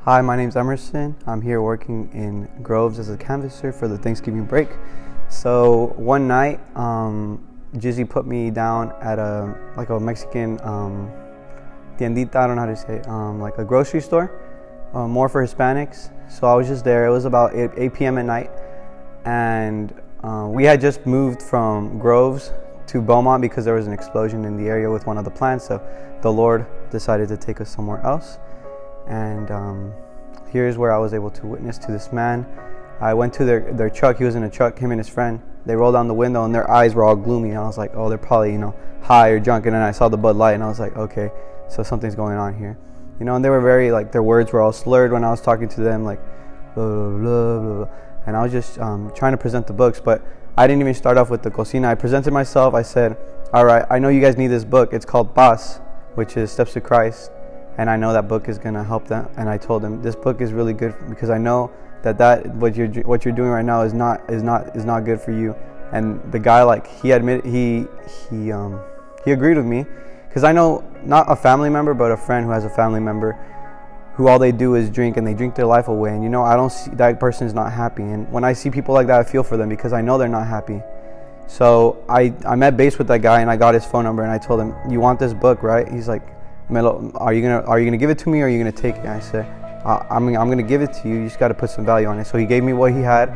Hi, my name's Emerson. I'm here working in Groves as a canvasser for the Thanksgiving break. So one night, Jizzy put me down at a Mexican tiendita, I don't know how to say it, like a grocery store, more for Hispanics. So I was just there. It was about 8 p.m. at night, and we had just moved from Groves to Beaumont because there was an explosion in the area with one of the plants. So the Lord decided to take us somewhere else. And here's where I was able to witness to this man. I went to their truck. He was in a truck, him and his friend. They rolled down the window and their eyes were all gloomy. And I was like, oh, they're probably, high or drunk. And then I saw the Bud Light and I was like, okay, so something's going on here. And they were very, their words were all slurred when I was talking to them, blah, blah, blah, blah. And I was just trying to present the books, but I didn't even start off with the cocina. I presented myself. I said, all right, I know you guys need this book. It's called Paz, which is Steps to Christ. And I know that book is going to help them. And I told them this book is really good because I know that what you're doing right now is not good for you. And the guy, he admitted, he agreed with me, because I know not a family member but a friend who has a family member who all they do is drink, and they drink their life away. And I don't see that person is not happy. And when I see people like that, I feel for them because I know they're not happy. So I met base with that guy and I got his phone number and I told him, you want this book, right? He's like, Melo, are you gonna give it to me or are you gonna take it? And I said, I'm gonna give it to you. You just got to put some value on it. So he gave me what he had,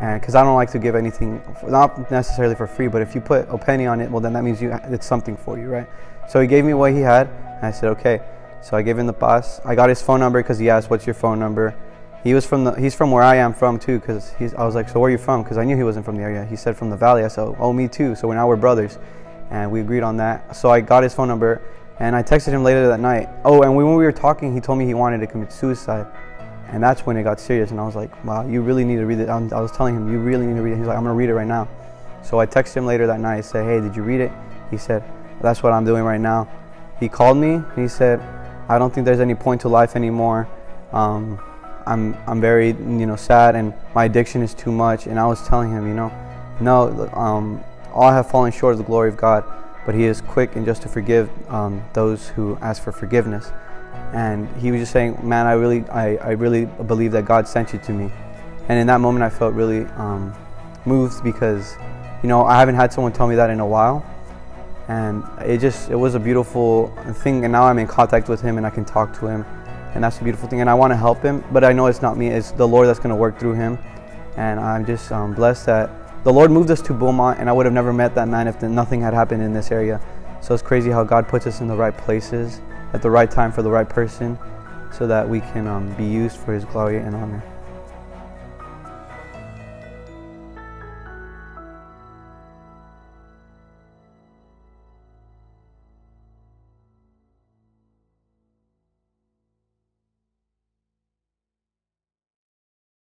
and because I don't like to give anything, not necessarily for free, but if you put a penny on it, well then that means it's something for you, right? So he gave me what he had, and I said okay. So I gave him the Paz. I got his phone number because he asked, "What's your phone number?" He's from where I am from too, because I was like, "So where are you from?" Because I knew he wasn't from the area. He said from the valley. I said, "Oh, me too." So now we're brothers, and we agreed on that. So I got his phone number. And I texted him later that night. Oh, and when we were talking, he told me he wanted to commit suicide. And that's when it got serious. And I was like, wow, you really need to read it. I was telling him, you really need to read it. He's like, I'm going to read it right now. So I texted him later that night. I said, hey, did you read it? He said, that's what I'm doing right now. He called me and he said, I don't think there's any point to life anymore. I'm very, sad, and my addiction is too much. And I was telling him, no, all have fallen short of the glory of God, but he is quick and just to forgive those who ask for forgiveness. And he was just saying, man, I really believe that God sent you to me. And in that moment I felt really moved because I haven't had someone tell me that in a while, and it was a beautiful thing. And now I'm in contact with him and I can talk to him, and that's a beautiful thing. And I want to help him, but I know it's not me, it's the Lord that's going to work through him. And I'm just blessed that the Lord moved us to Beaumont, and I would have never met that man if nothing had happened in this area. So it's crazy how God puts us in the right places at the right time for the right person, so that we can be used for His glory and honor.